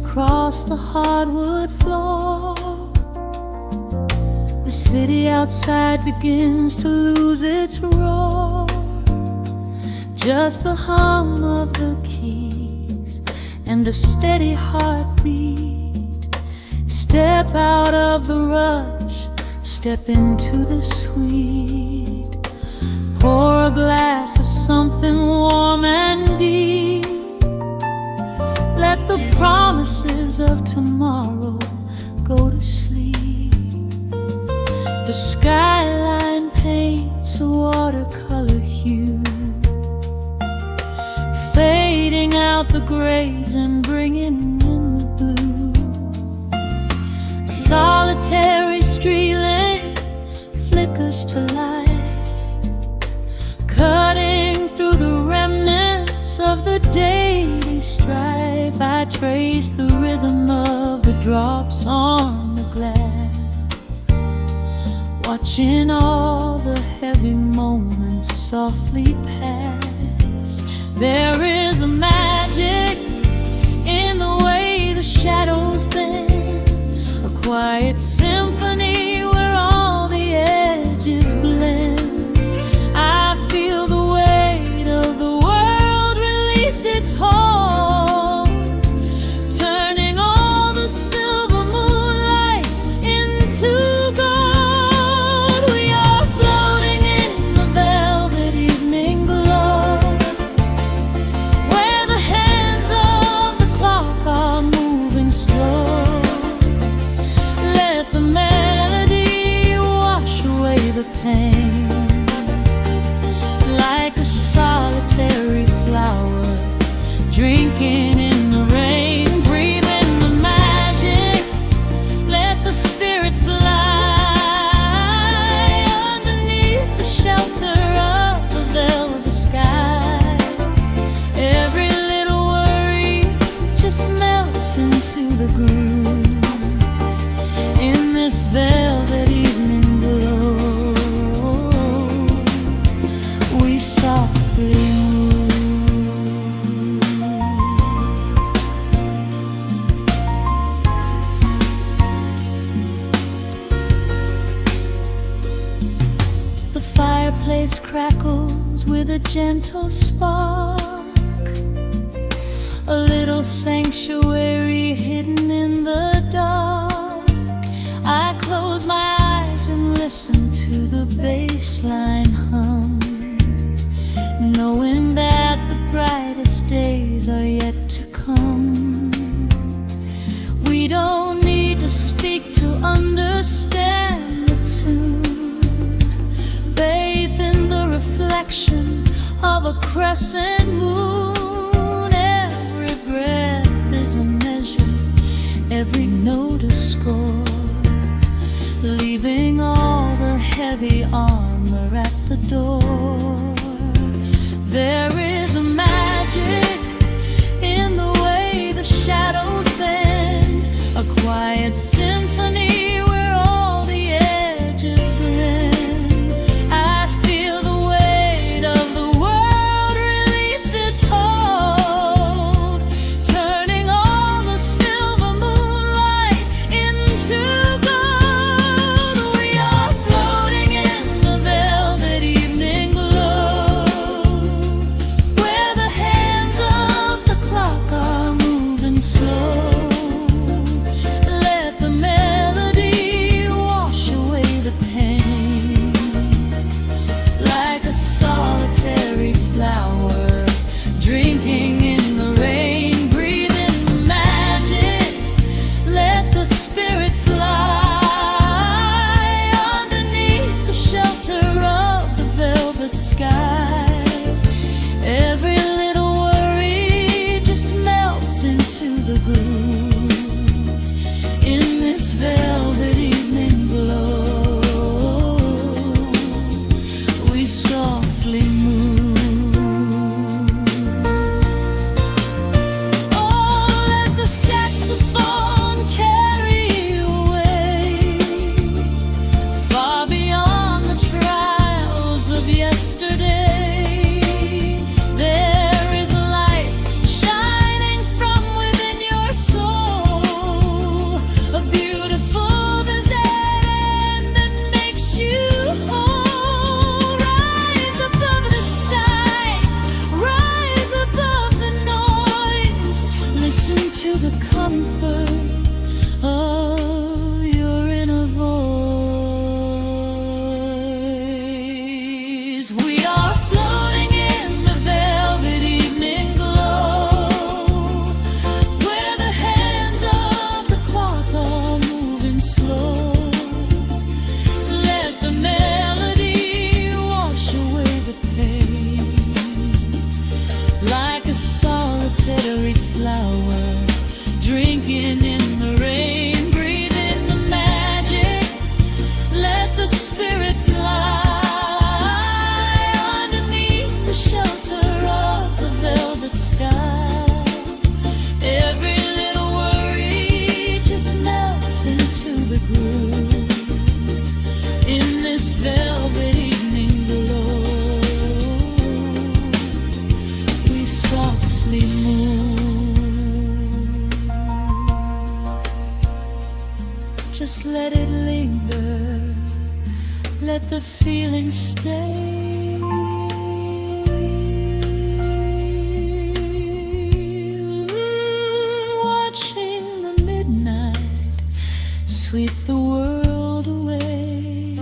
across the hardwood floor. The city outside begins to lose its roar. Just the hum of the keys and a steady heartbeat. Step out of the rush, step into the sweet. Pour a glass of something warm and deep. Let the promises of tomorrow go to sleep. The skyline paints a watercolor hue, fading out the grays and bringing in the blue. A solitary street lamp flickers to life, cutting through the remnants of the daily strife. I trace the rhythm of the drops on the glass, watching all the heavy moments softly pass. There is a magic in the way the shadows bend, a quiet symphony where all the edges blend. I feel the weight of the world release its hold, turning all the silver moonlight into gold. We are floating in the velvet evening glow, where the hands of the clock are moving slow. Let the melody wash away the pain, like a solitary flower drinking in the rain. Breathe in the magic, let the spirit fly underneath the shelter of the velvet sky. Every little worry just melts into the groove in this velvet evening glow. We softly move. The fireplace crackles with a gentle spark, a little sanctuary hidden in the dark. I close my eyes and listen to the bassline hum, knowing that the brightest days are yet to come. We don't need to speak to understand the tune. Bathe in the reflection of a crescent moon. Every breath is a measure, every note a score, leaving all the heavy armor at the door. There is a magic in the way the shadows bend, a quiet symphony where all the edges blend. I feel the weight of the world release its hold, turning all the silver moonlight into gold. We are floating in the velvet evening glow, linger, let the feeling stay. Watching the midnight sweep the world away,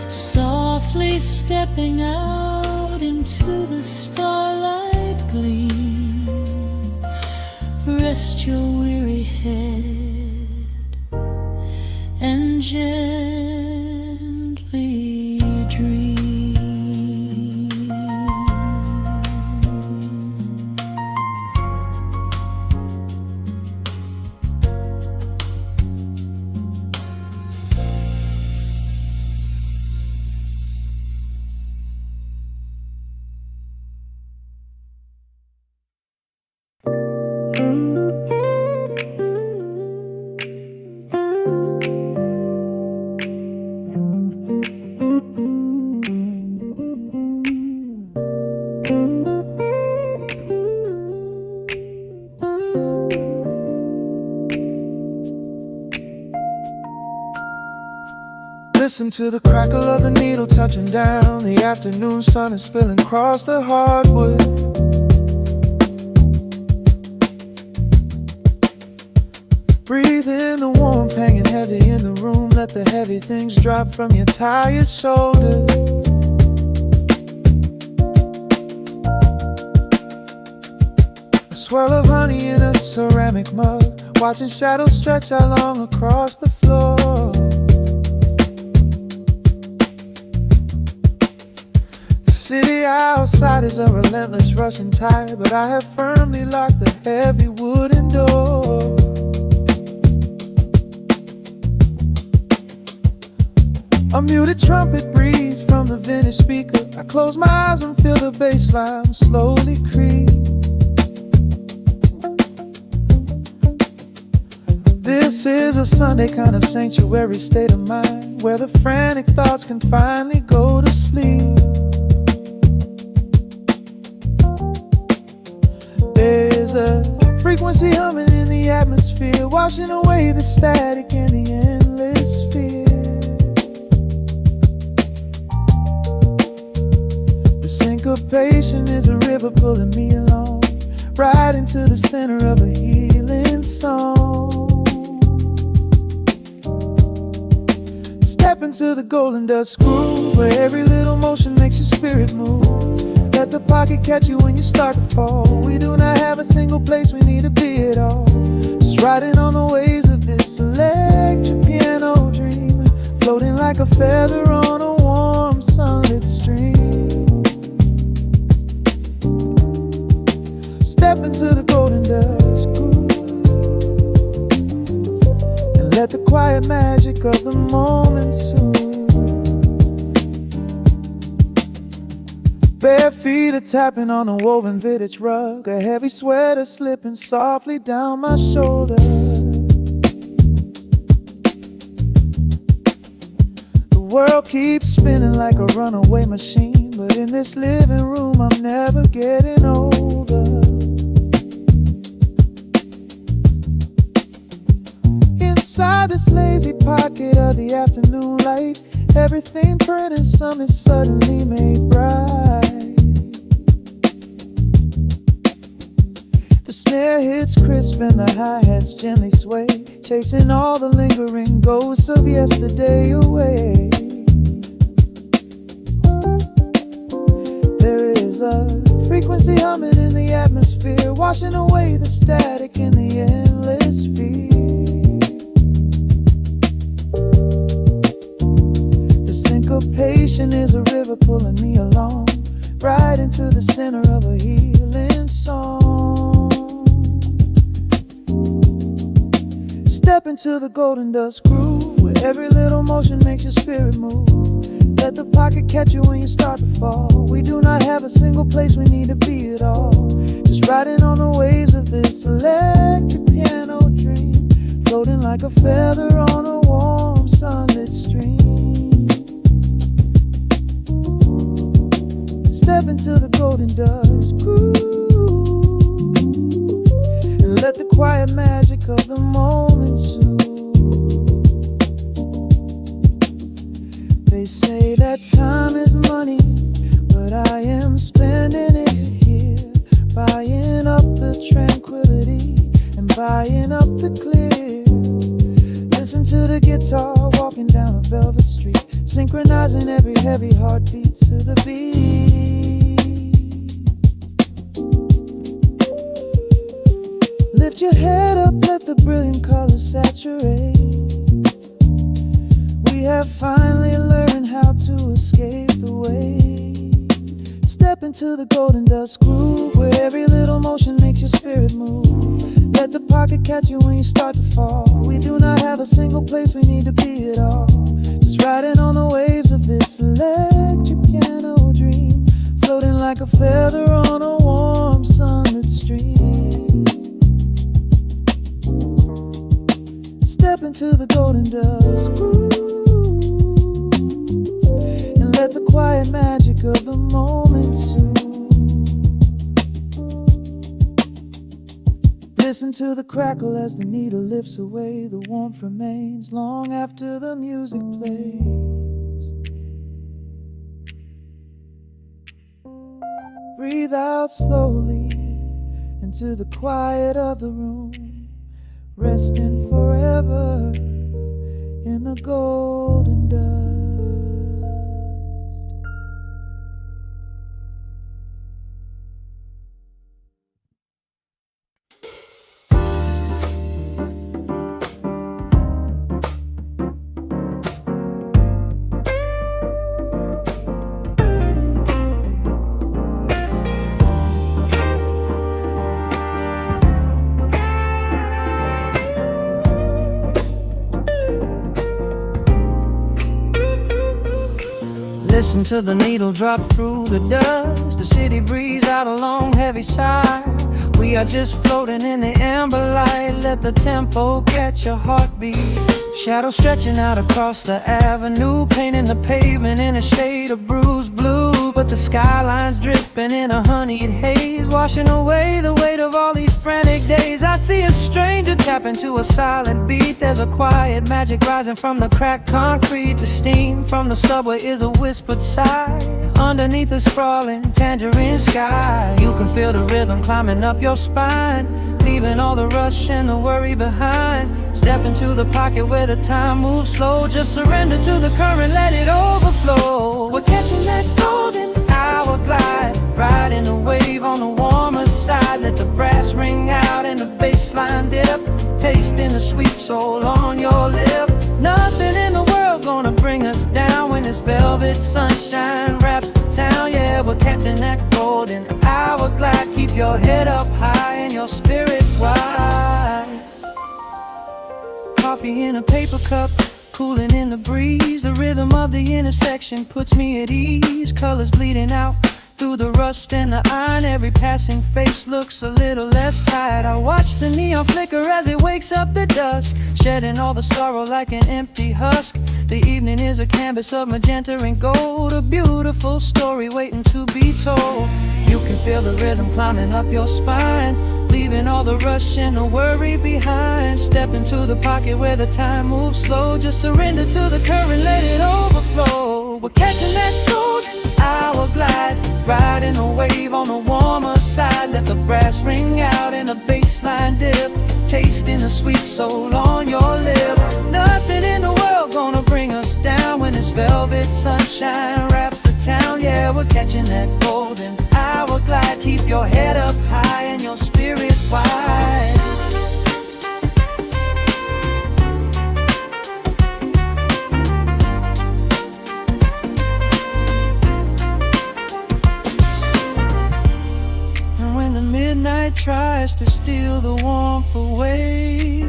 softly stepping out into the starlight gleam. Rest your weary head and gently dream. Listen to the crackle of the needle touching down. The afternoon sun is spilling across the hardwood. Breathe in the warmth hanging heavy in the room. Let the heavy things drop from your tired shoulders. A swirl of honey in a ceramic mug, watching shadows stretch out long across the floor. City outside is a relentless rushing tide, but I have firmly locked the heavy wooden door. A muted trumpet breathes from the vintage speaker. I close my eyes and feel the bass line slowly creep. This is a Sunday kind of sanctuary state of mind, where the frantic thoughts can finally go to sleep. There's a frequency humming in the atmosphere, washing away the static and the endless fear. The syncopation is a river pulling me along, right into the center of a healing song. Step into the golden dust groove, where every little motion makes your spirit move. Let the pocket catch you when you start to fall. We do not have a single place we need to be at all. Just riding on the waves of this electric piano dream, floating like a feather on a warm sunlit stream. Step into the golden dust groove and let the quiet magic of the moment soothe. Bare feet are tapping on a woven vintage rug, a heavy sweater slipping softly down my shoulder. The world keeps spinning like a runaway machine, but in this living room I'm never getting older. Inside this lazy pocket of the afternoon light, everything burned and something suddenly made bright. The snare hits crisp and the hi-hats gently sway, chasing all the lingering ghosts of yesterday away. There is a frequency humming in the atmosphere, washing away the static in the endless fear. Syncopation is a river pulling me along, right into the center of a healing song. Step into the golden dust groove, where every little motion makes your spirit move. Let the pocket catch you when you start to fall. We do not have a single place we need to be at all. Just riding on the waves of this electric piano dream, floating like a feather on a warm sunlit stream. Step into the golden dust groove and let the quiet magic of the moment soothe. say that time is money, but I am spending it here, buying up the tranquility and buying up the clear. Listen to the guitar walking down a velvet street, synchronizing every heavy heartbeat to the beat. Lift your head up, let the brilliant colors saturate. We have finally learned how to escape the weight. Step into the golden dust groove, where every little motion makes your spirit move. Let the pocket catch you when you start to fall. We do not have a single place we need to be at all. Just riding on the waves of this electric piano dream, floating like a feather on a warm sunlit stream. Step into the golden dust groove, and let the quiet magic of the moment soothe. Listen to the crackle as the needle lifts away. The warmth remains long after the music plays. Breathe out slowly into the quiet of the room, resting forever in the golden dust. Listen to the needle drop through the dust. The city breathes out a long heavy sigh. We are just floating in the amber light. Let the tempo catch your heartbeat. Shadows stretching out across the avenue, painting the pavement in a shade of bruised blue. But the skyline's dripping in a honeyed haze, washing away the weight of all these frantic days. I see a stranger tap into a silent beat. There's a quiet magic rising from the cracked concrete. The steam from the subway is a whispered sigh underneath the sprawling tangerine sky. You can feel the rhythm climbing up your spine, leaving all the rush and the worry behind. Step into the pocket where the time moves slow. Just surrender to the current, let it overflow. We're catching that golden hour glide, riding the wave on the warmer side. Let the brass ring out and the bassline dip, tasting the sweet soul on your lip. Nothing in the world gonna bring us down when this velvet sunshine wraps the town. Yeah, we're catching that golden hour glide. Keep your head up high and your spirit wide. Coffee in a paper cup, cooling in the breeze. The rhythm of the intersection puts me at ease. Colors bleeding out through the rust and the iron. Every passing face looks a little less tired. I watch the neon flicker as it wakes up the dusk, shedding all the sorrow like an empty husk. The evening is a canvas of magenta and gold, a beautiful story waiting to be told. You can feel the rhythm climbing up your spine, leaving all the rush and the worry behind. Step into the pocket where the time moves slow. Just surrender to the current, let it overflow. We're catching that golden hour glide, riding a wave on the warmer side. Let the brass ring out and the bassline dip, tasting the sweet soul on your lip. Nothing in the world gonna bring us down when this velvet sunshine wraps the town. Yeah, we're catching that golden hour glide. Keep your head up high and your spirit wide. And when the midnight tries to steal the warmth away,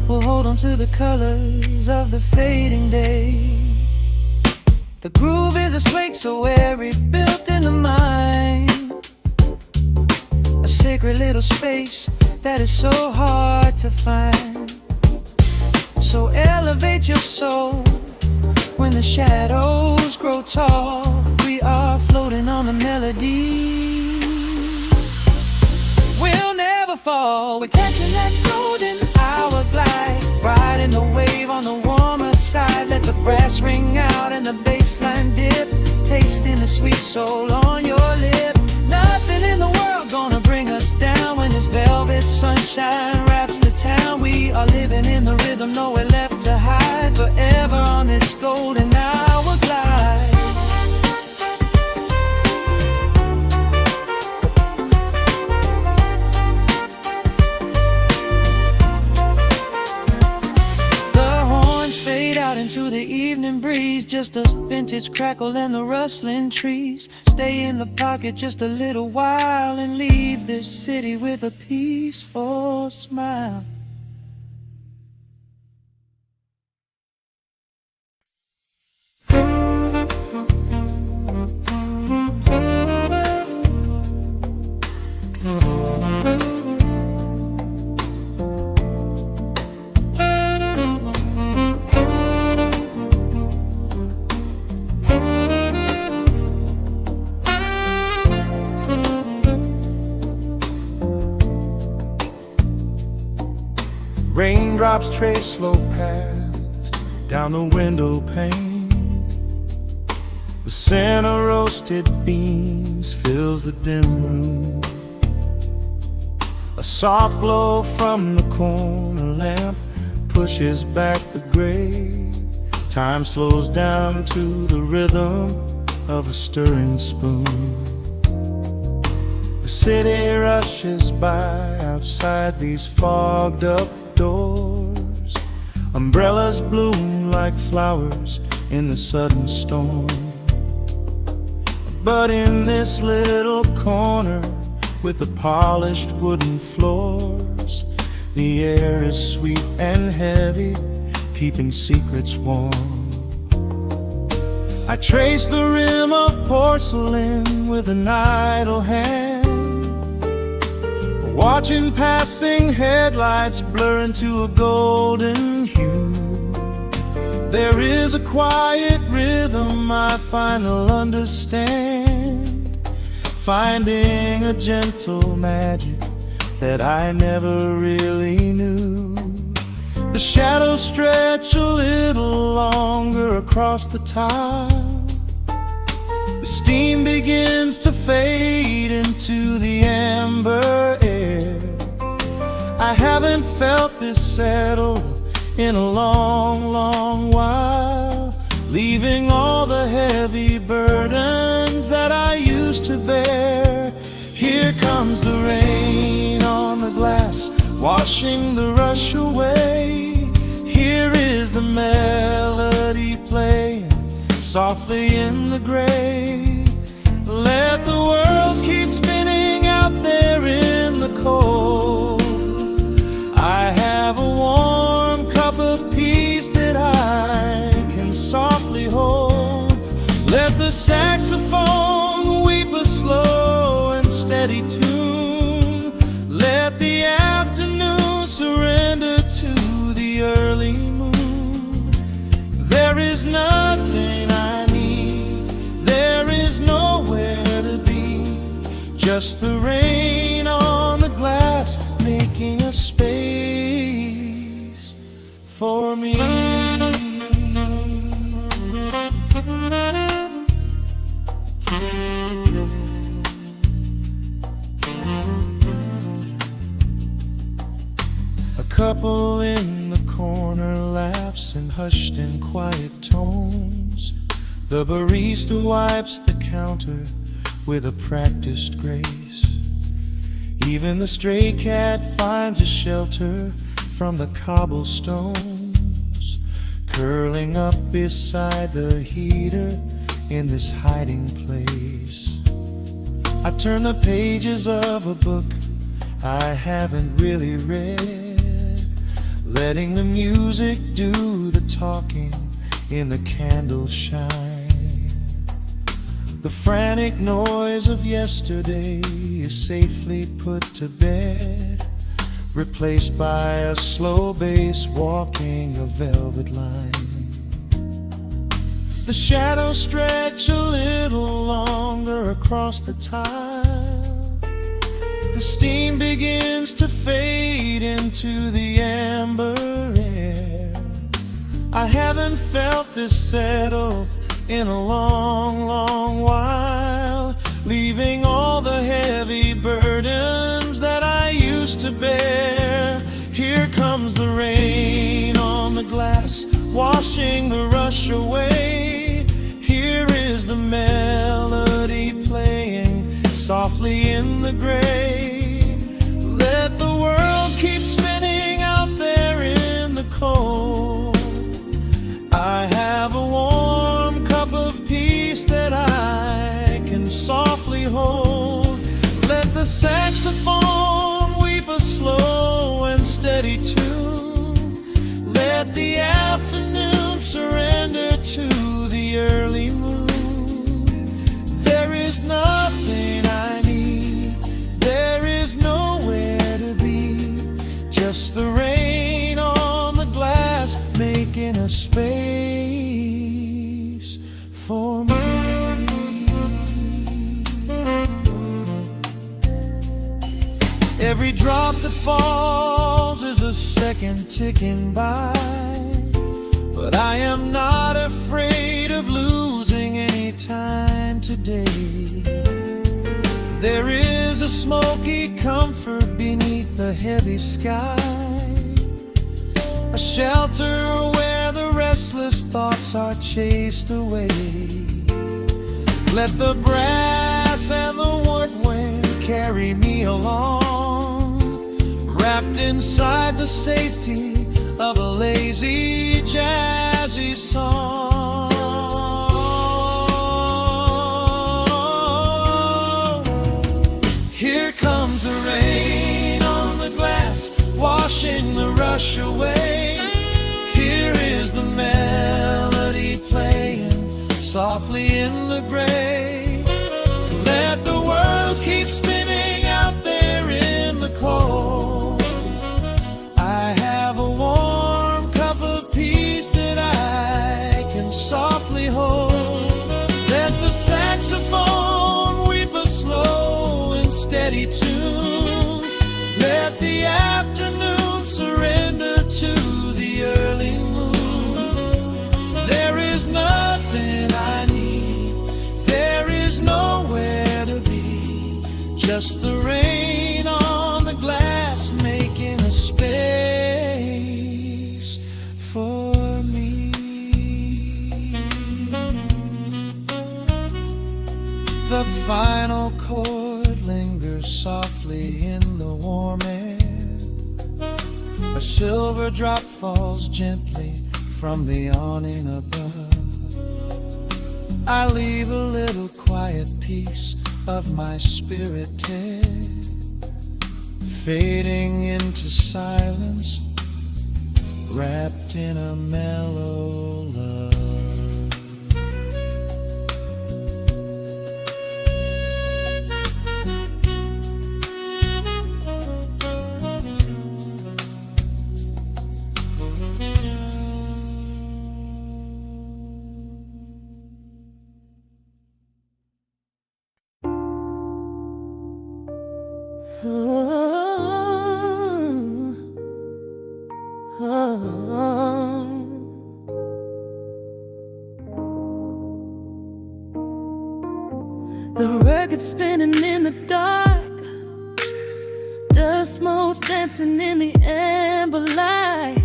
we'll hold on to the colors of the fading day. The groove is a swing so airy, built in the mind, a sacred little space that is so hard to find. So elevate your soul when the shadows grow tall. We are floating on the melody, we'll never fall. We're catching that golden hour glide, riding the wave on the warmer side. Let the brass ring out and the bassline dip, tasting the sweet soul on your lip. Nothing in the world gonna bring us down when this velvet sunshine wraps the town. We are living in the rhythm, nowhere left to hide, forever on this golden hour glide. Into the evening breeze, just a vintage crackle and the rustling trees. Stay in the pocket just a little while and leave this city with a peaceful smile. Raindrops trace slow paths down the window pane. The scent of roasted beans fills the dim room. A soft glow from the corner lamp pushes back the gray. Time slows down to the rhythm of a stirring spoon. The city rushes by outside these fogged up doors. Umbrellas bloom like flowers in the sudden storm. But in this little corner with the polished wooden floors, the air is sweet and heavy, keeping secrets warm. I trace the rim of porcelain with an idle hand, watching passing headlights blur into a golden hue. There is a quiet rhythm I finally understand, finding a gentle magic that I never really knew. The shadows stretch a little longer across the tile. The steam begins to fade into the amber air. I haven't felt this settled in a long, long while, leaving all the heavy burdens that I used to bear. Here comes the rain on the glass, washing the rush away. Here is the melody playing softly in the gray. Let the world keep spinning out there in the cold. I have a warm cup of peace that I can softly hold. Let the saxophone weep a slow and steady tune. Let the afternoon surrender to the early moon. There is nothing I need, there is nowhere to be, just the rain on the glass making a space for me. A couple in the corner laughs in hushed and quiet tones. The barista wipes the counter with a practiced grace. Even the stray cat finds a shelter from the cobblestones, curling up beside the heater in this hiding place. I turn the pages of a book I haven't really read, letting the music do the talking in the candle shine. The frantic noise of yesterday is safely put to bed, replaced by a slow bass walking a velvet line. The shadows stretch a little longer across the tile. The steam begins to fade into the amber air. I haven't felt this settled in a long, long while, leaving all the heavy burdens that I used to bear. Here comes the rain on the glass, washing the rush away. Here is the melody playing softly in the gray. Let the world keep spinning out there in the cold. I have a warm cup of peace that I can softly hold. Let the saxophone weep a slow and steady tune. Let the afternoon surrender to the early moon. There is nothing I need, there is nowhere to be, just the rain on the glass making a space for me. Every drop that falls is a second ticking by, but I am not afraid of losing any time today. There is a smoky comfort beneath the heavy sky, a shelter where the restless thoughts are chased away. Let the brass and the woodwind carry me along, wrapped inside the safety of a lazy, jazzy song. Here comes the rain on the glass, washing the rush away. Here is the melody playing softly in the gray. Let the world keep spinning out there in the cold. I have a warm cup of peace that I can softly hold. Let the saxophone weep a slow and steady tune. Let the afternoon surrender to the early moon. There is nothing I need, there is nowhere to be, just the rain on the glass making a space for me. The final chord lingers softly in the warm air. A silver drop falls gently from the awning above. I leave a little quiet piece of my spirit tear, fading into silence, wrapped in a mellow love. The record spinning in the dark, dust motes dancing in the amber light.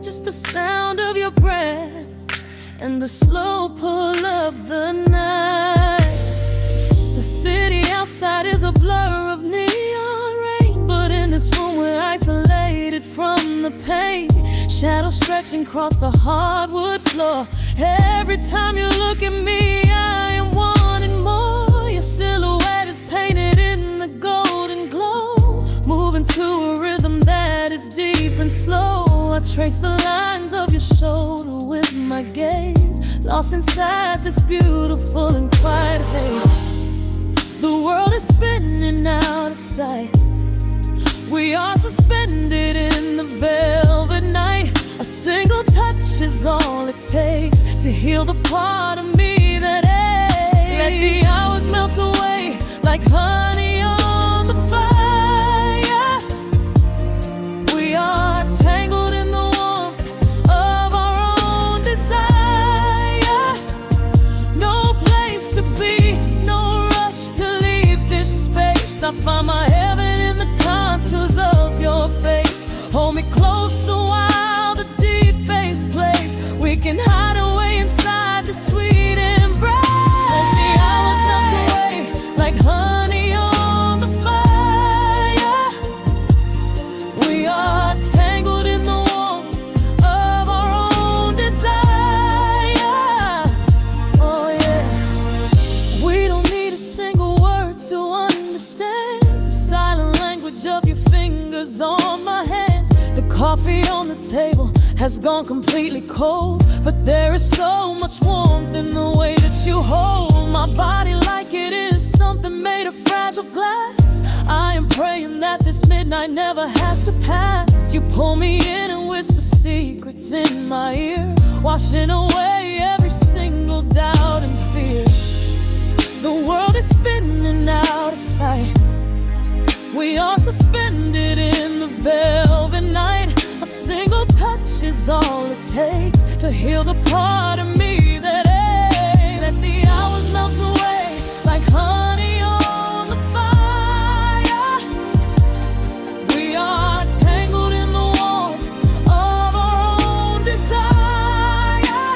Just the sound of your breath and the slow pull of the night. The city outside is a blur of neon rain, but in this room we're isolated from the pain. Shadows stretching across the hardwood floor. Every time you look at me, I am wanting more. Your silhouette is painted in the golden glow, moving to a rhythm that is deep and slow. I trace the lines of your shoulder with my gaze, lost inside this beautiful and quiet haze. The world is spinning out of sight. We are suspended in the velvet night. A single touch is all it takes to heal the part of me that aches. Let the hours melt away like honey on the fire. We are tangled in the warmth of our own desire. I find my heaven in the contours of your face. Hold me closer while the deep bass plays. We can hide away inside the sweet embrace. Let the hours melt away like honey on the fire. We are tangled in the warmth of our own desire. Oh yeah. We don't need a single word to understand the silent language of your fingers on my hand. The coffee on the table has gone completely cold, but there is so much warmth in the way that you hold my body like it is something made of fragile glass. I am praying that this midnight never has to pass. You pull me in and whisper secrets in my ear, washing away every single doubt and fear. The world is spinning out of sight. We are suspended in the velvet night. A single touch is all it takes to heal the part of me that aches. Let the hours melt away like honey on the fire. We are tangled in the warmth of our own desire.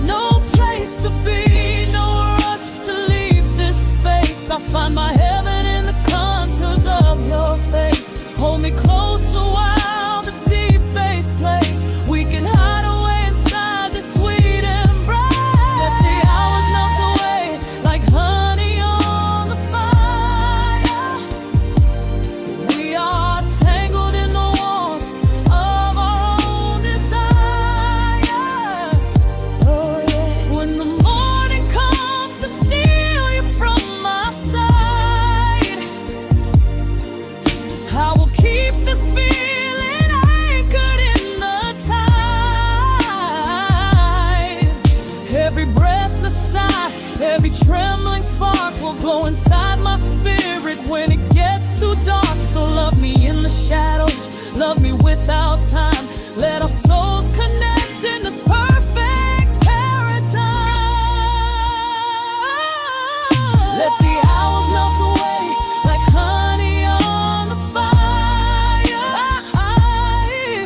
No place to be, no rush to leave this space. I find my heaven in the contours of your face. Hold me closer while the deep bass plays. We can hide away inside this sweet embrace. Let the hours melt away like honey on the fire. We are tangled in the warmth of our own desire. Oh yeah. When the morning comes to steal you from my side, I will keep this feeling anchored in the tide. Every breathless sigh, every trembling spark will glow inside my spirit when it gets too dark. So love me in the shadows, love me without time. Let our souls connect in this perfect paradise. Let the hours melt away like honey on the fire.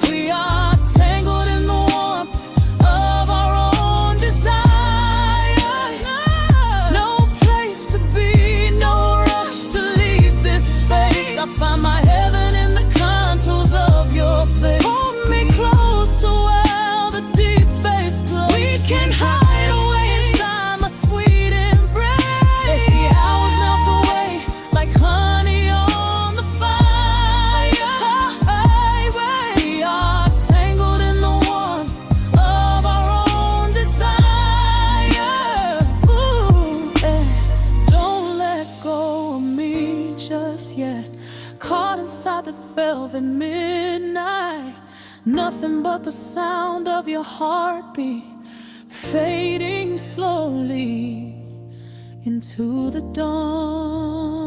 We are tangled in the warmth of our own desire. No place to be, no rush to leave this space. I find my heaven in the contours of your face. Hold me closer while the deep bass plays. We can hide away inside my sweet embrace. Let the hours melt away like honey on the fire. We are tangled in the warmth of our own desire. Ooh, don't let go of me just yet. Caught inside this velvet midnight. Nothing but the sound of your heartbeat fading slowly into the dawn.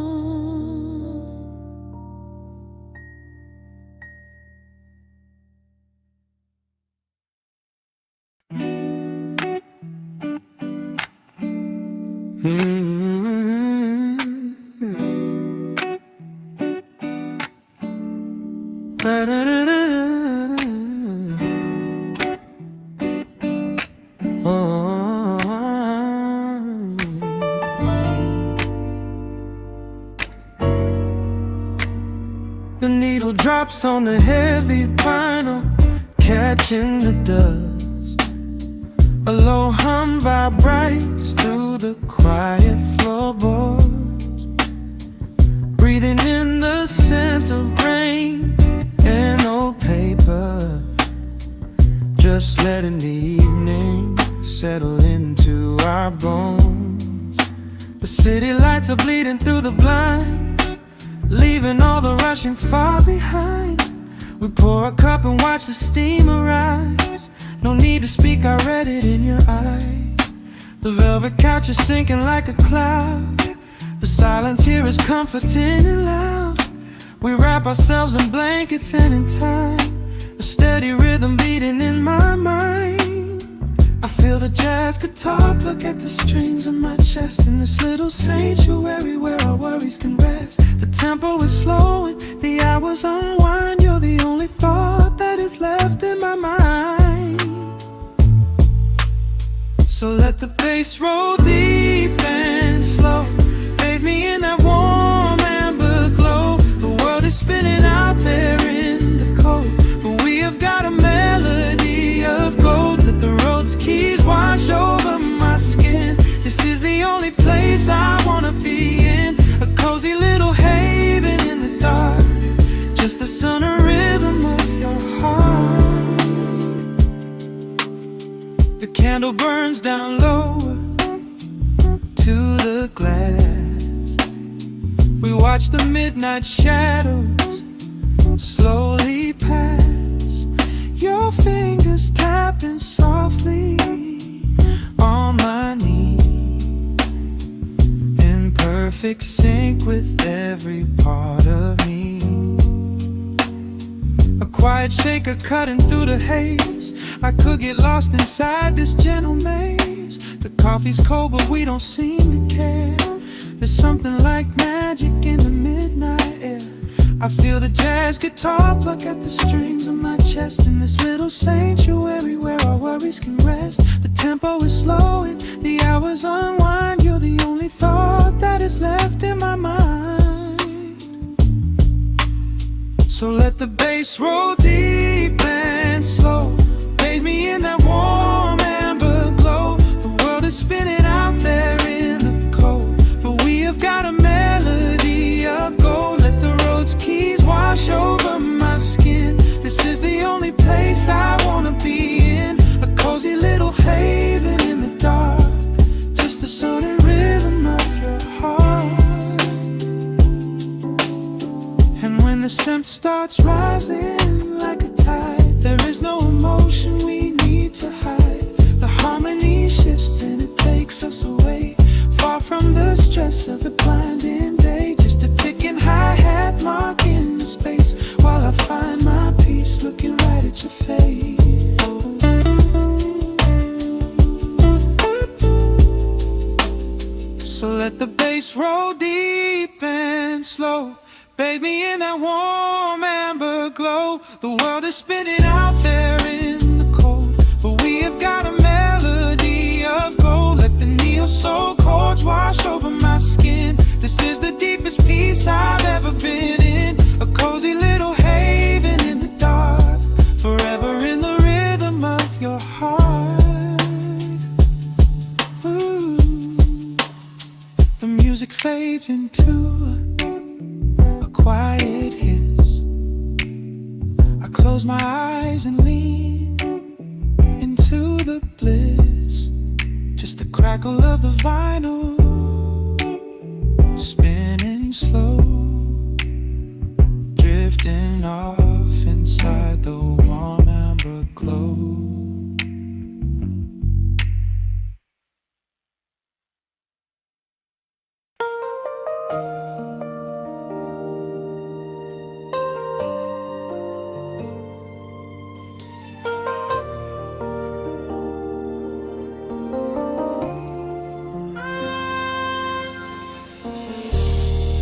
The needle drops on the heavy vinyl, catching the dust. A low hum vibrates through the quiet floorboards, breathing in the scent of rain and old paper. Just letting the evening settle into our bones. The city lights are bleeding through the blinds, leaving all the rushing far behind. We pour a cup and watch the steam arise. No need to speak, I read it in your eyes. The velvet couch is sinking like a cloud. The silence here is comforting and loud. We wrap ourselves in blankets and in time, a steady rhythm beating in my mind. I feel the jazz guitar pluck at the strings of my chest in this little sanctuary where our worries can rest. The tempo is slowing, the hours unwind. You're the only thought that is left in my mind. So let the bass roll deep and slow. Bathe me in that warm amber glow. The world is spinning out there in the cold, but we have got a melody of gold. Let the road's keys wash over my skin. This is the only place I wanna be in, a cozy little haven in the dark, just the sun and rhythm of your heart. The candle burns down lower to the glass. We watch the midnight shadows slowly pass. Your fingers tapping softly on my knee, in perfect sync with every part of me. A quiet shaker cutting through the haze. I could get lost inside this gentle maze. The coffee's cold but we don't seem to care. There's something like magic in the midnight air. I feel the jazz guitar pluck at the strings of my chest in this little sanctuary where our worries can rest. The tempo is slowing, the hours unwind. You're the only thought that is left in my mind. So let the bass roll deep and slow. Bathe me in that warm amber glow. The world is spinning out there in the cold, but we have got a melody of gold. Let the road's keys wash over my skin. This is the only place I wanna be in, a cozy little haven in the dark, just the sound and rhythm of your heart. And when the scent starts rising like a tide, there is no emotion we need to hide. The harmony shifts and it takes us away, far from the stress of the blinding day. Just a ticking hi-hat marking the space, while I find my peace looking right at your face. So let the bass roll deep and slow. Bathe me in that warm amber glow. The world is spinning out there in the cold, but we have got a melody of gold. Let the neo soul chords wash over my skin. This is the deepest peace I've ever been in, a cozy little haven in the dark, forever in the rhythm of your heart. Ooh. The music fades into a quiet hiss. I close my eyes and lean into the bliss, just the crackle of the vinyl spinning slow, drifting off inside the warm amber glow.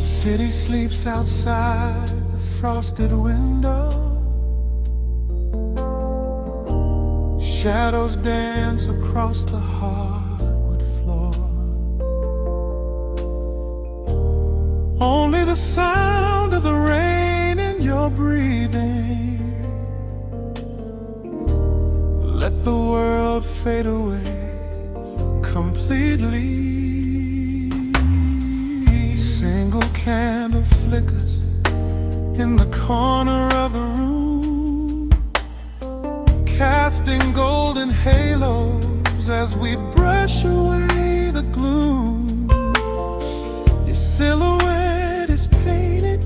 City sleeps outside the frosted window. Shadows dance across the hardwood floor. Only the sound of the rain in your breathing. Let the world fade away completely. Single candle flickers in the corner of the room, casting golden halos as we brush away the gloom. Your silhouette is painted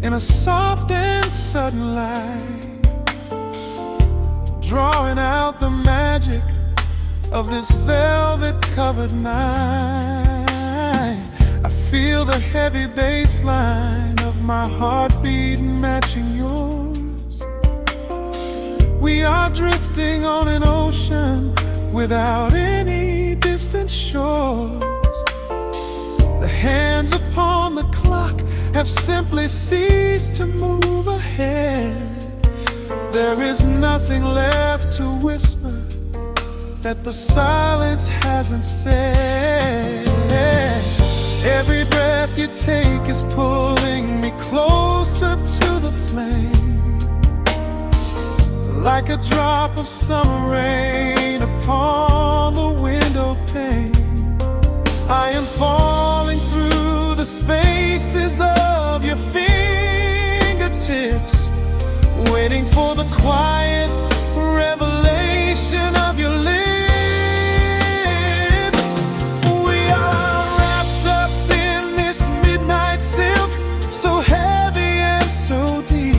in a soft and sudden light, drawing out the magic of this velvet-covered night. I feel the heavy bass line of my heartbeat matching yours. We are drifting on an ocean without any distant shores. The hands upon the clock have simply ceased to move ahead. There is nothing left to whisper that the silence hasn't said. Every breath you take is pulling me closer to the flame, like a drop of summer rain upon the window pane. I am falling through the spaces of your fingertips, waiting for the quiet revelation of your lips. We are wrapped up in this midnight silk, so heavy and so deep.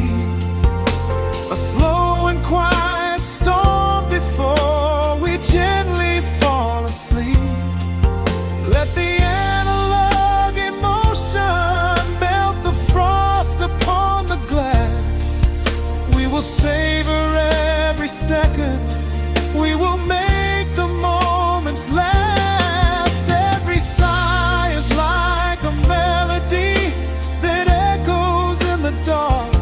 A slow and quiet storm before we gently fall asleep. Let the analog emotion melt the frost upon the glass. We will savor every second. We will make the moments last. Every sigh is like a melody that echoes in the dark,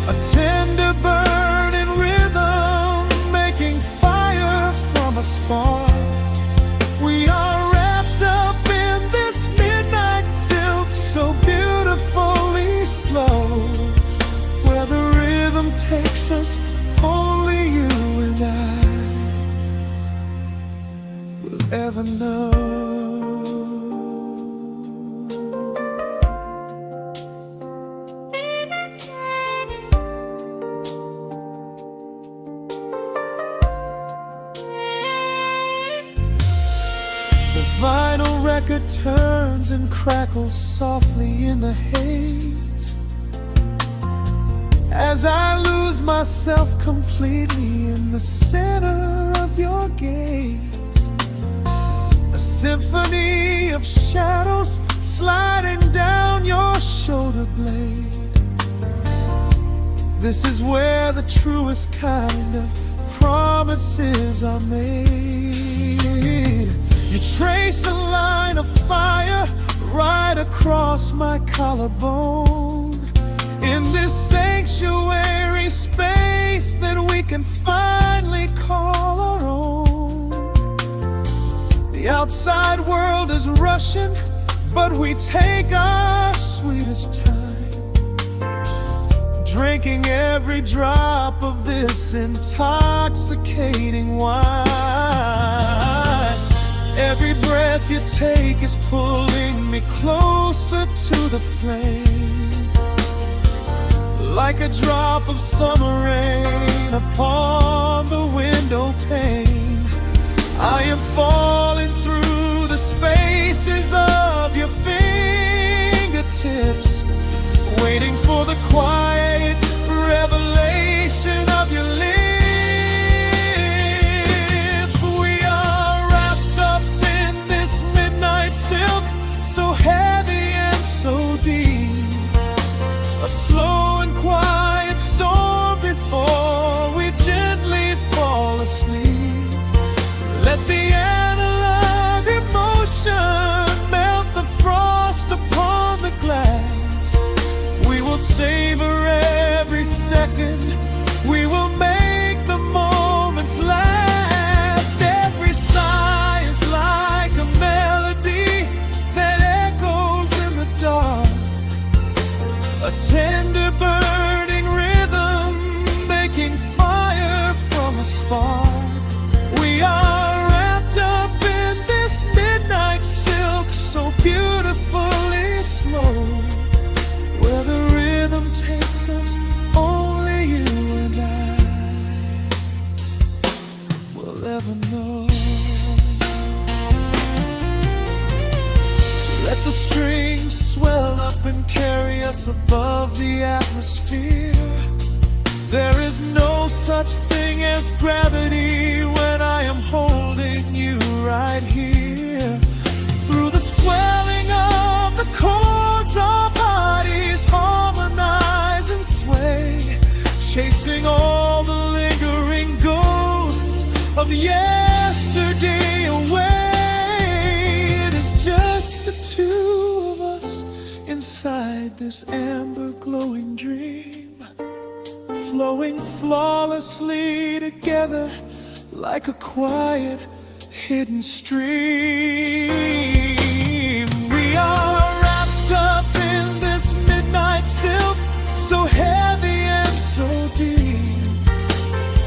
a tender burning rhythm making fire from a spark. We are wrapped up in this midnight silk, so beautifully slow, where the rhythm takes us, only you and I will ever know. The vinyl record turns and crackles softly in the haze as I lose myself completely in the center of your gaze. A symphony of shadows sliding down your shoulder blade. This is where the truest kind of promises are made. You trace a line of fire right across my collarbone, in this sanctuary space that we can finally call our own. The outside world is rushing, but we take our sweetest time, drinking every drop of this intoxicating wine. Every breath you take is pulling me closer to the flame, like a drop of summer rain upon the window pane. I am falling through the spaces of your fingertips, waiting for the quiet revelation of your lips. We are wrapped up in this midnight silk, so heavy and so deep. A slow and quiet storm before we gently fall asleep. Let the analog emotion melt the frost upon the glass. We will savor every second. We will make the moments last. Every sigh is like a melody that echoes in the dark, a tender burning rhythm making fire from a spark. We are wrapped up in this midnight silk, so beautifully slow, where the rhythm takes us, only you and I will ever know. Let the strings swell up and carry us above the atmosphere. There is no such thing as gravity when I am holding you right here. Through the swelling of the chords, our bodies harmonize and sway, chasing all the lingering ghosts of yesterday. yesterday away. It is just the two of us inside this amber glowing dream, flowing flawlessly together like a quiet hidden stream. We are wrapped up in this midnight silk, so heavy and so deep,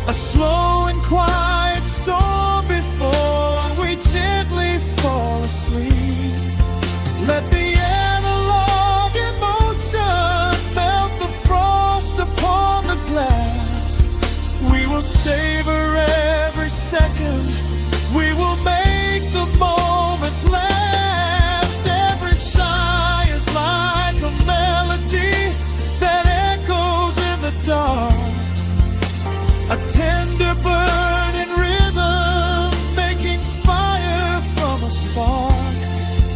a slow and quiet storm before we gently fall asleep. Let the analog emotion melt the frost upon the glass. We will savor every second, we will make the moments last. Every sigh is like a melody that echoes in the dark, a tender burning rhythm making fire from a spark.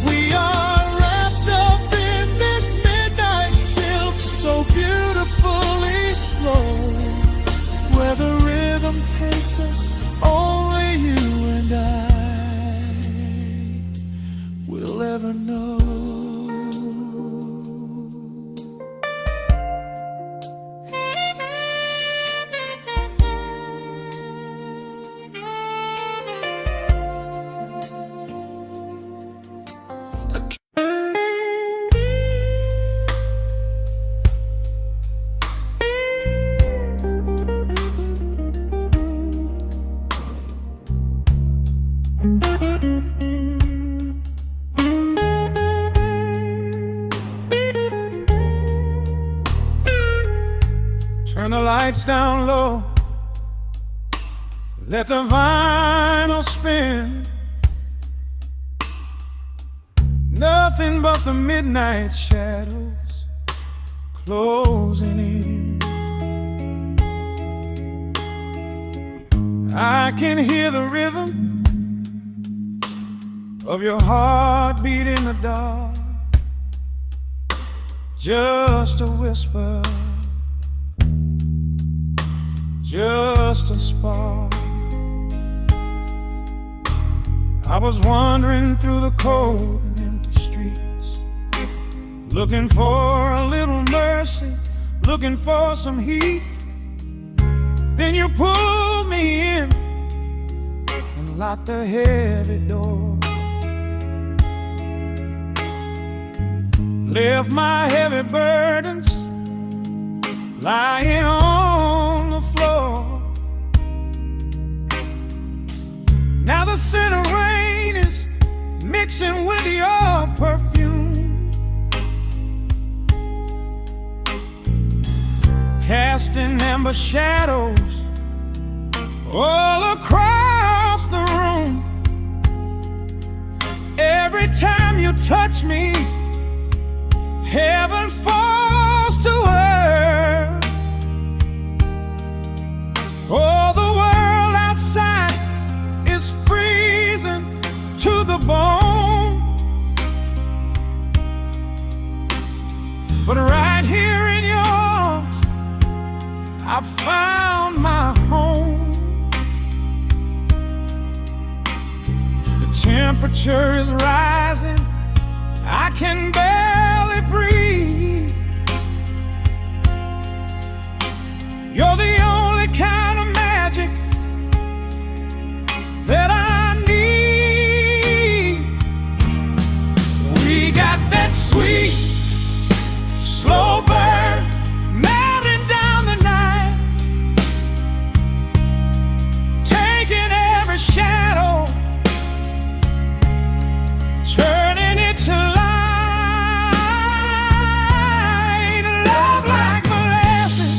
We are wrapped up in this midnight silk, so beautifully slow, where the rhythm takes us, only you and I will ever know. Turn the lights down low, let the vinyl spin. Nothing but the midnight shadows closing in. I can hear the rhythm of your heartbeat in the dark, just a whisper, just a spark. I was wandering through the cold and empty streets, looking for a little mercy, looking for some heat. Then you pulled me in and locked the heavy door, left my heavy burdens lying on the floor. Now the scent of rain is mixing with your perfume, casting amber shadows all across the room. Every time you touch me, heaven falls to earth. Oh, the world outside is freezing to the bone, but right here in your arms I found my home. The temperature is rising, I can barely breathe. You're the only kind of magic that I need. We got that sweet, slow burn melting down the night, taking every shadow, turning it to light. Love like molasses,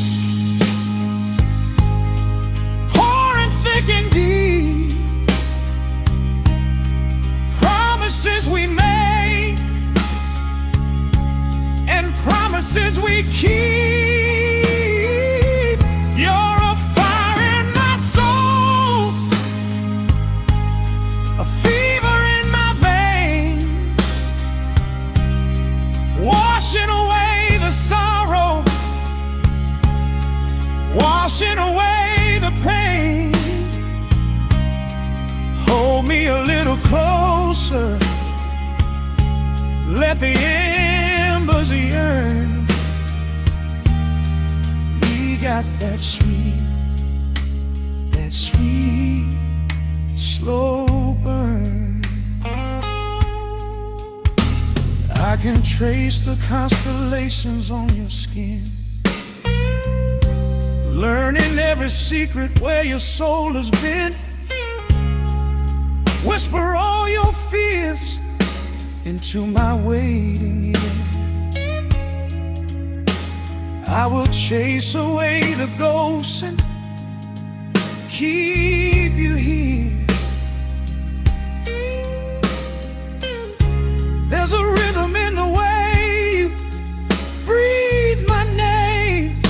me a little closer. Let the embers yearn. We got that sweet, slow burn. I can trace the constellations on your skin, learning every secret where your soul has been. Whisper all your fears into my waiting ear. I will chase away the ghosts and keep you here. There's a rhythm in the way you breathe my name.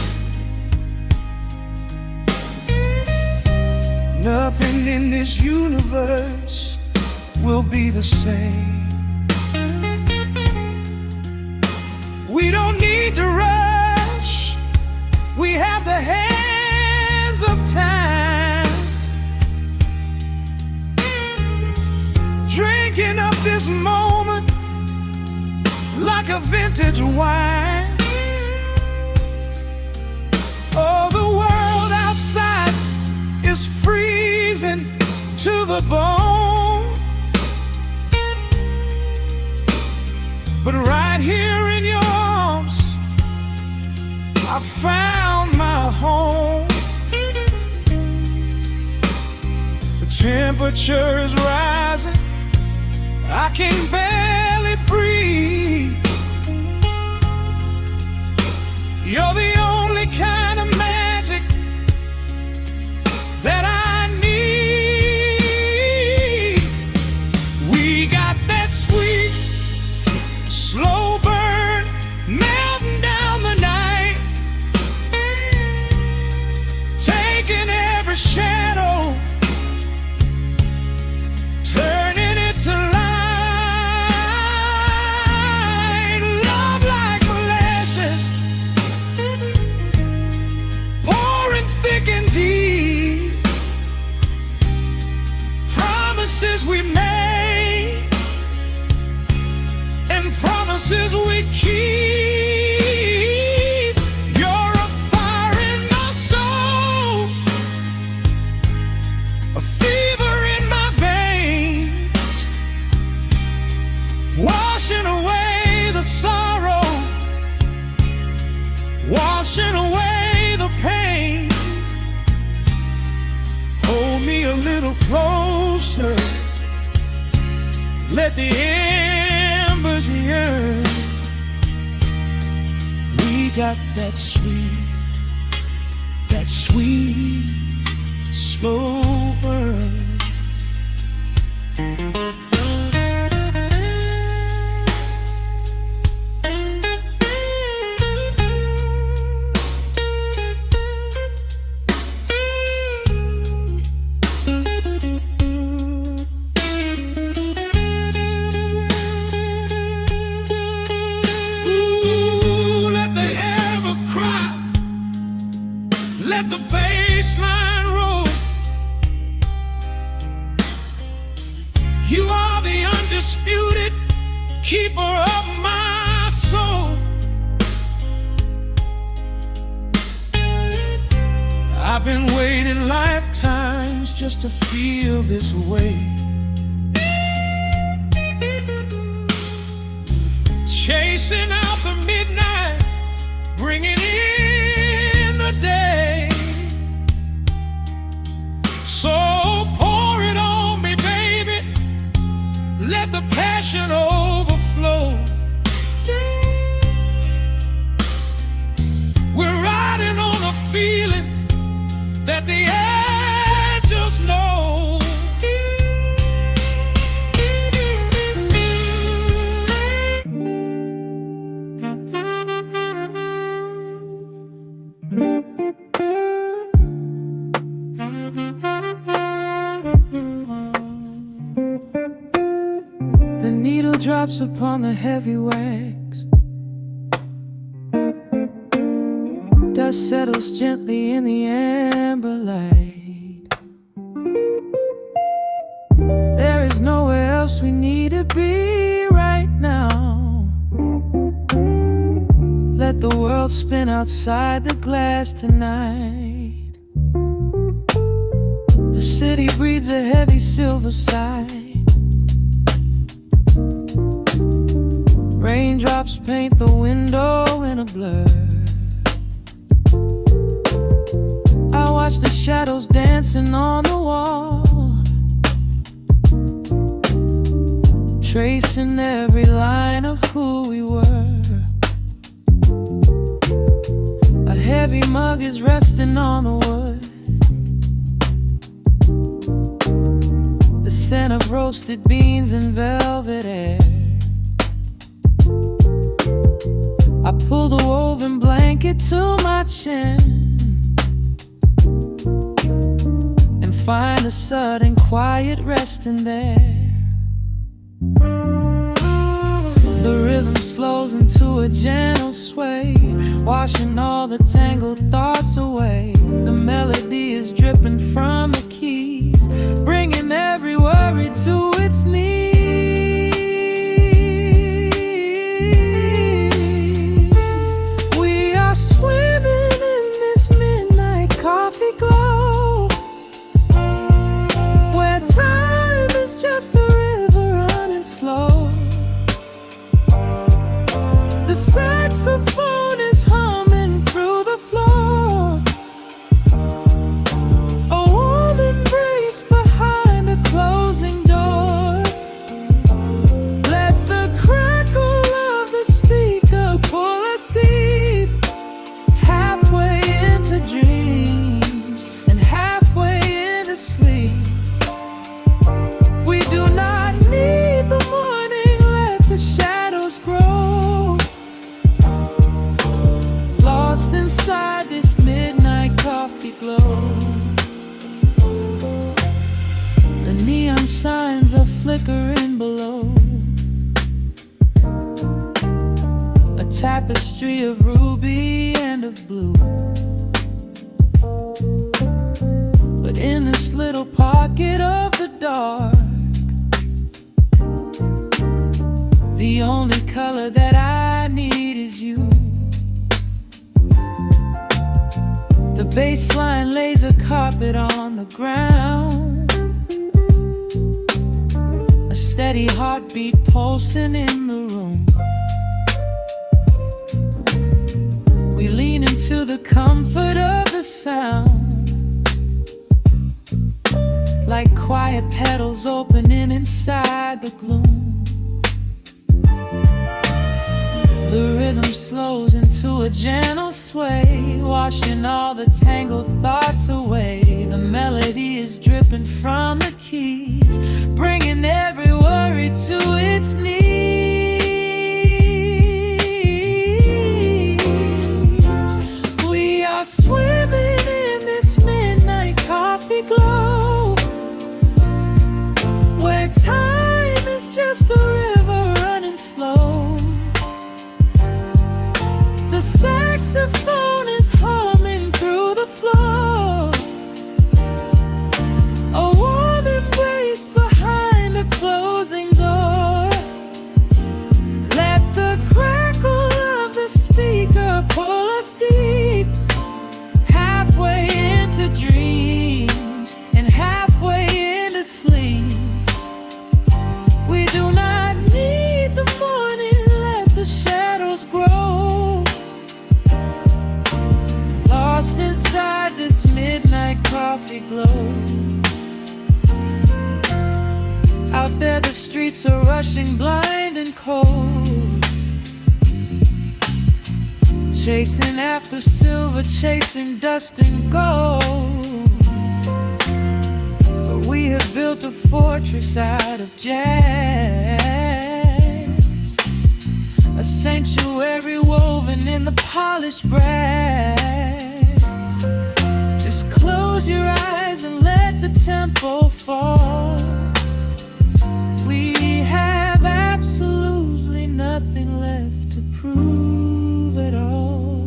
Nothing in this universe will be the same. We don't need to rush. We have the hands of time, drinking up this moment like a vintage wine. Oh, the world outside is freezing to the bone, but right here in your arms I found my home. The temperature is rising, I can barely breathe. You're the only kind of magic that I need. We got that sweet, slow burn melting down the night, taking every shadow, turning it to light. Love like molasses, pouring thick and deep. Promises we made and promises we keep. You're a fire in my soul, a fever in my veins, washing away the sorrow, washing away the pain. Hold me a little closer, let the embers yearn. We got that sweet, slow burn. Let the bassline roll. You are the undisputed keeper of my soul. I've been waiting lifetimes just to feel this way, chasing out the midnight, bringing in the day. So pour it on me, baby, let the passion overflow. We're riding on a feeling that the angels know. The needle drops upon the heavy wax. Dust settles gently in the amber light. There else we need to be right now. Let the world spin outside the glass tonight. The city breathes a heavy silver sigh. Raindrops paint the window in a blur. I watch the shadows dancing on the wall, tracing every line of who we were. A heavy mug is resting on the wood. The scent of roasted beans and velvet air. I pull the woven blanket to my chin and find a sudden quiet resting there. The rhythm slows into a gentle sway, washing all the tangled thoughts away. The melody is dripping from the keys, bringing every worry to its knees. We are swimming in this midnight coffee glow, where time is just a river running slow. The saxophone is humming through the floor. A warm embrace behind a closing door. Let the crackle of the speaker pull us deep, halfway into dreams and halfway into sleep. We do not need the morning, let the shadows grow. Lost inside this midnight coffee glow. The neon signs are flickering below. A tapestry of ruby and of blue. But in this little pocket of the dark, the only color that I need is you. The bassline lays a carpet on the ground, a steady heartbeat pulsing in the room. We lean into the comfort of the sound, like quiet petals opening inside the gloom. The rhythm slows into a gentle sway, washing all the tangled thoughts away. The melody is dripping from the keys, bringing every worry to its knees. We are swimming in this midnight coffee glow, where time is just a river running slow. The saxophone is humming through the floor. A warm embrace behind a closing door. Let the crackle of the speaker pull us deep, halfway into dreams and halfway into sleep. We do not need the morning, let the shadows grow. Lost inside this midnight coffee glow. Out there the streets are rushing blind and cold, chasing after silver, chasing dust and gold. But we have built a fortress out of jazz, a sanctuary woven in the polished brass. Just close your eyes and let the tempo fall. We have absolutely nothing left to prove at all.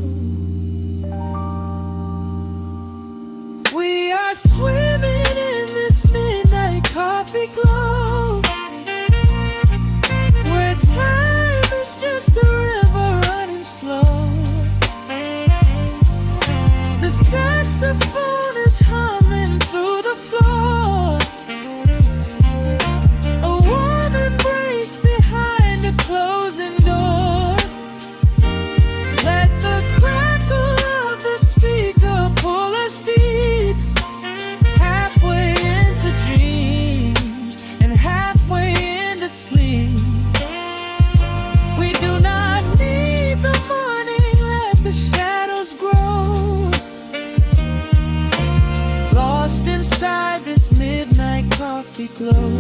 We are swimming in this midnight coffee glow, glow.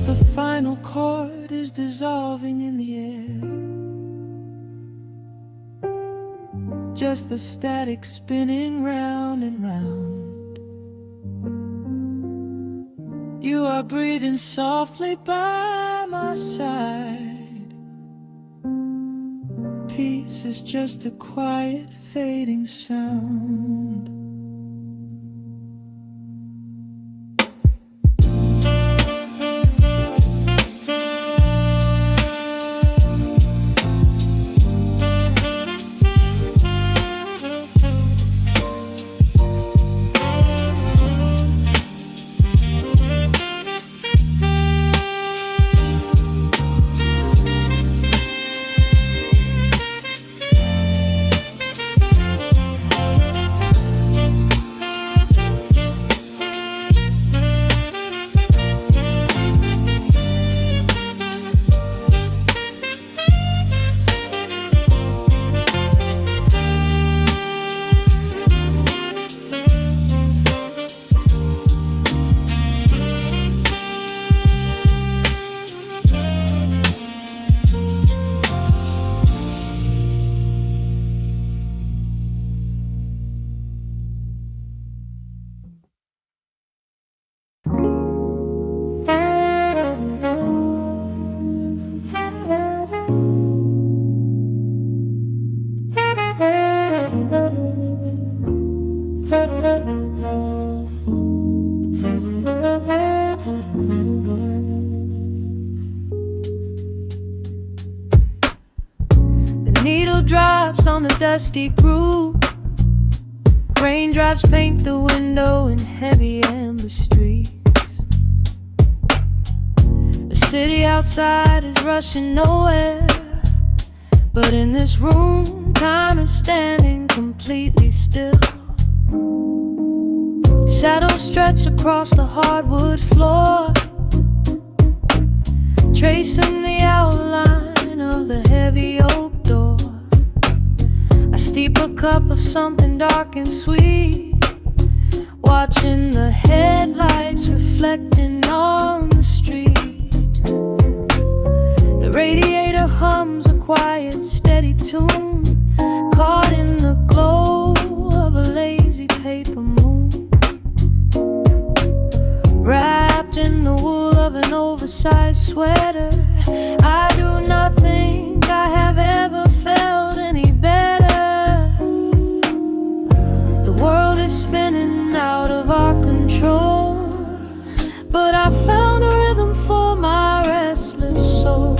The final chord is dissolving in the air, just the static spinning round and round. You are breathing softly by my side. Peace is just a quiet fading sound. Needle drops on the dusty groove. Raindrops paint the window in heavy amber streaks. The city outside is rushing nowhere, but in this room, time is standing completely still. Shadows stretch across the hardwood floor, tracing the outline of the heavy oak door. I steep a cup of something dark and sweet, watching the headlights reflecting on the street. The radiator hums a quiet, steady tune, caught in the glow of a lazy paper moon. Wrapped in the wool of an oversized sweater, I do not think I have ever felt any better. The world is spinning out of our control, but I found a rhythm for my restless soul.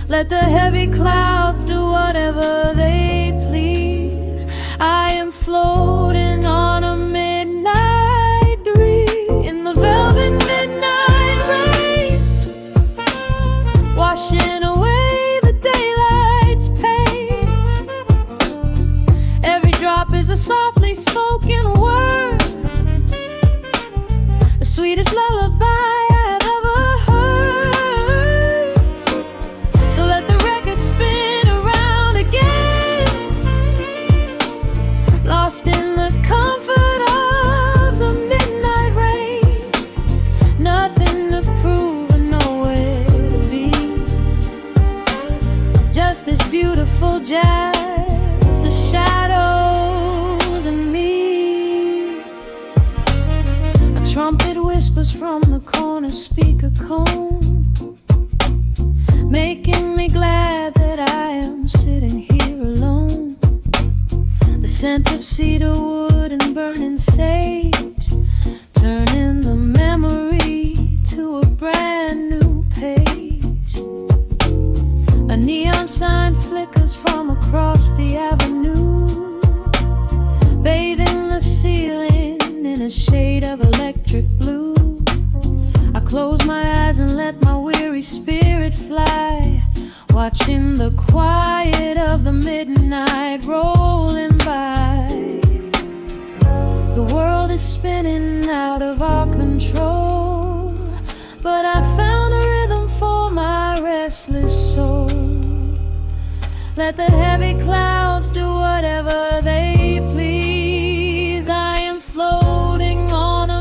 Let the heavy clouds do whatever they please. I am floating on a midnight dream in the velvet midnight rain, washing away the daylight's pain. Every drop is a softly spoken word, the sweetest lullaby I have ever heard. So let the record spin around again, lost in the comfort of the midnight rain. Nothing to prove and nowhere to be, just this beautiful jazz, the shadows and me. A trumpet whispers from the corner speaker cone, making me glad that I am sitting here alone. The scent of cedar wood and burning sage, turning the memory to a brand new page. A neon sign flickers from across the avenue, bathing the ceiling in a shade of electric blue. I close my eyes and let my weary spirit fly, watching the quiet of the midnight rolling by. The world is spinning out of our control, but I found a rhythm for my restless soul. Let the heavy clouds do whatever they please. I am floating on a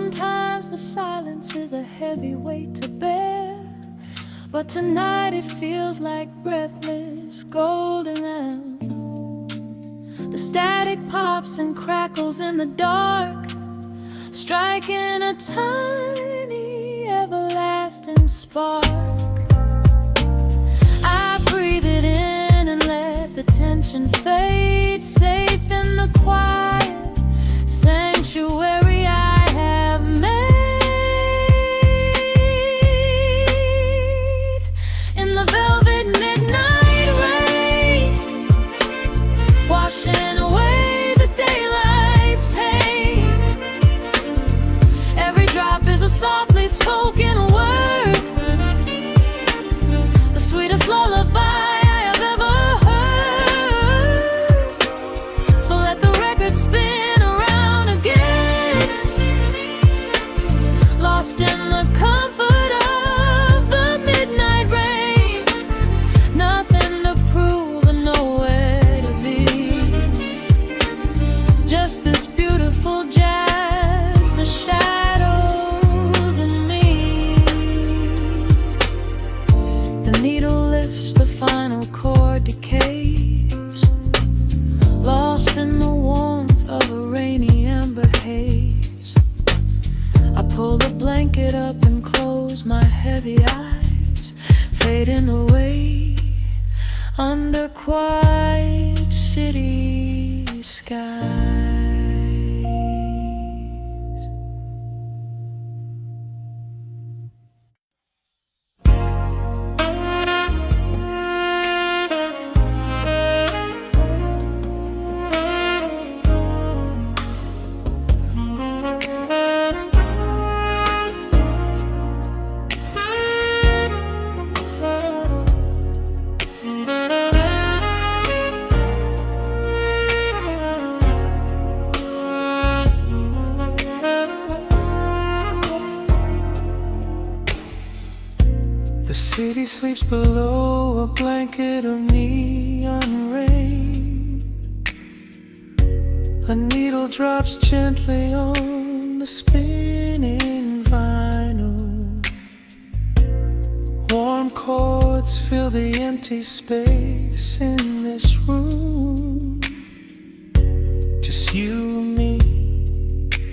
Sometimes the silence is a heavy weight to bear, but tonight it feels like breathless golden round. The static pops and crackles in the dark, striking a tiny everlasting spark. I breathe it in and let the tension fade, safe in the quiet sanctuary I have made. In the velvet midnight rain, washing away the daylight's pain. Every drop is a softly spoken word, the sweetest lullaby I have ever heard. So let the record spin around again, lost in the comfort of the midnight rain. Nothing to prove and nowhere to be, just this beautiful jazz, the shadows and me. The needle lifts, the final chord decays, lost in the warmth of a rainy amber haze. I pull the blanket up and close my heavy eyes, fading away under quiet city skies. The city sleeps below a blanket of neon rain. A needle drops gently on the spinning vinyl. Warm chords fill the empty space in this room. Just you, me,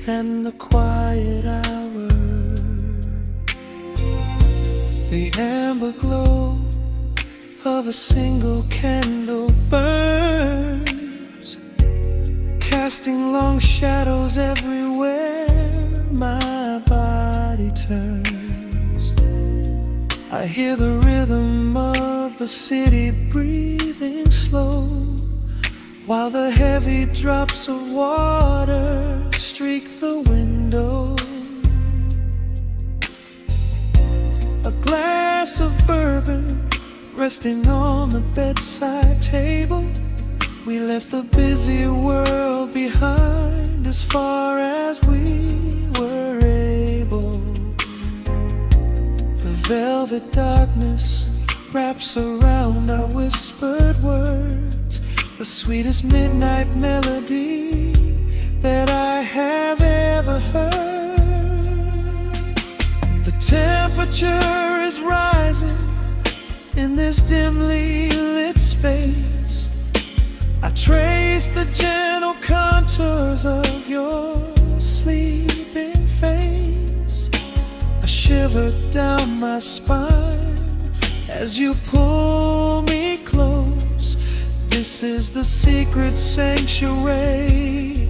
and the quiet hour. The amber glow of a single candle burns, casting long shadows everywhere my body turns. I hear the rhythm of the city breathing slow, while the heavy drops of water streak the window. A glass of bourbon resting on the bedside table. We left the busy world behind as far as we were able. The velvet darkness wraps around our whispered words, the sweetest midnight melody that I have ever heard. The temperature is rising in this dimly lit space. I trace the gentle contours of your sleeping face. A shiver down my spine as you pull me close. This is the secret sanctuary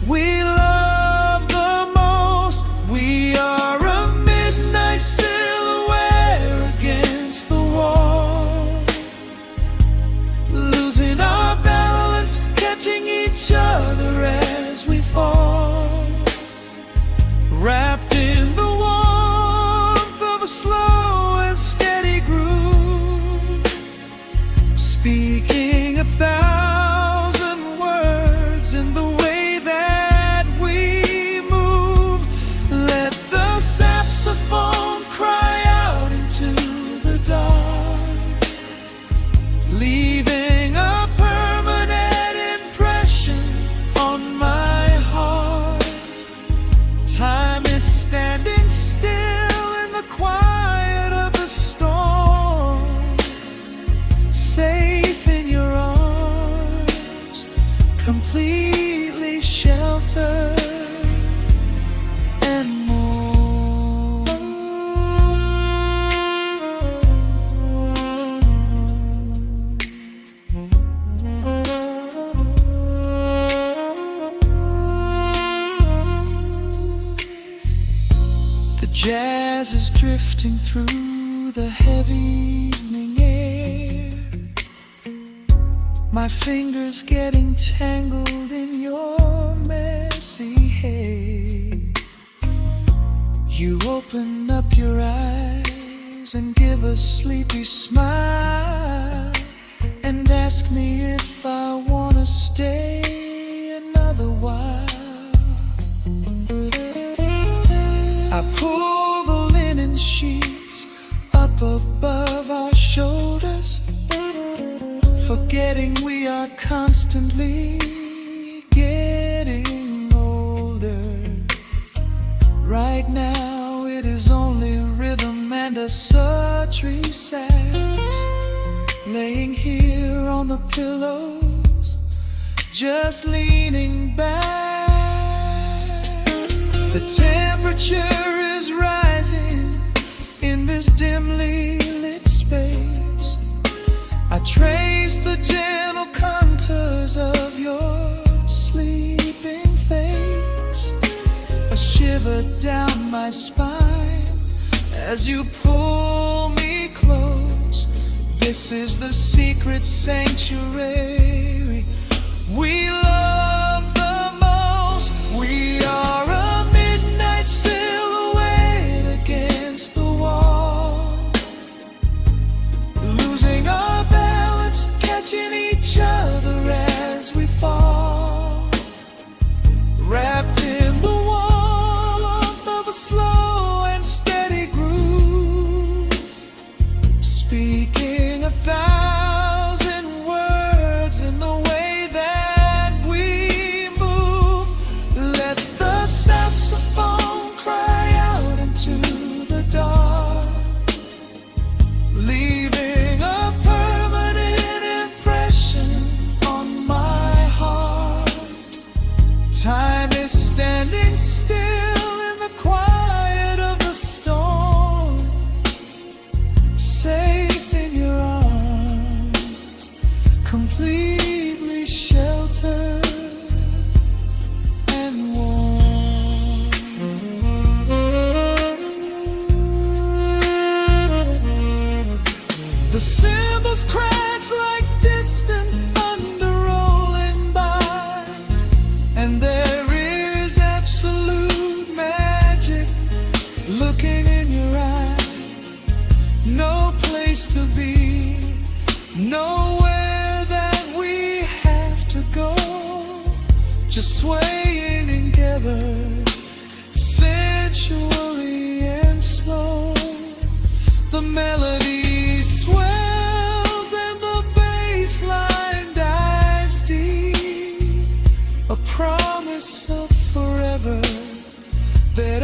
we love the most. We are a midnight silhouette against the wall, losing our balance, catching each other as we fall, wrapped in the warmth of a slow and steady groove, speaking 1,000 words in the way that we Jazz is drifting through the heavy evening air. My fingers getting tangled in your messy hair. You open up your eyes and give a sleepy smile and ask me if I wanna stay another while. I pull the linen sheets up above our shoulders, forgetting we are constantly getting older. Right now it is only rhythm and a sultry sax, laying here on the pillows, just leaning back. The temperature is rising in this dimly lit space. I trace the gentle contours of your sleeping face, a shiver down my spine as you pull me close. This is the secret sanctuary we love the most. We are a midnight silhouette against the wall, losing our balance, catching each other as we fall, wrapped in the warmth of a slow and steady groove, speaking 1,000 words in the way that we move. Let the saxophone cry out into the dark, leaving a permanent impression on my heart. Time is standing still in the quiet of the storm, safe in your arms, completely sheltered and warm. The cymbals crash like distant thunder rolling by, and there is absolute magic looking in your eyes. No place to be, nowhere that we have to go, just swaying together, sensually and slow. The melody swells and the bassline dives deep, a promise of forever that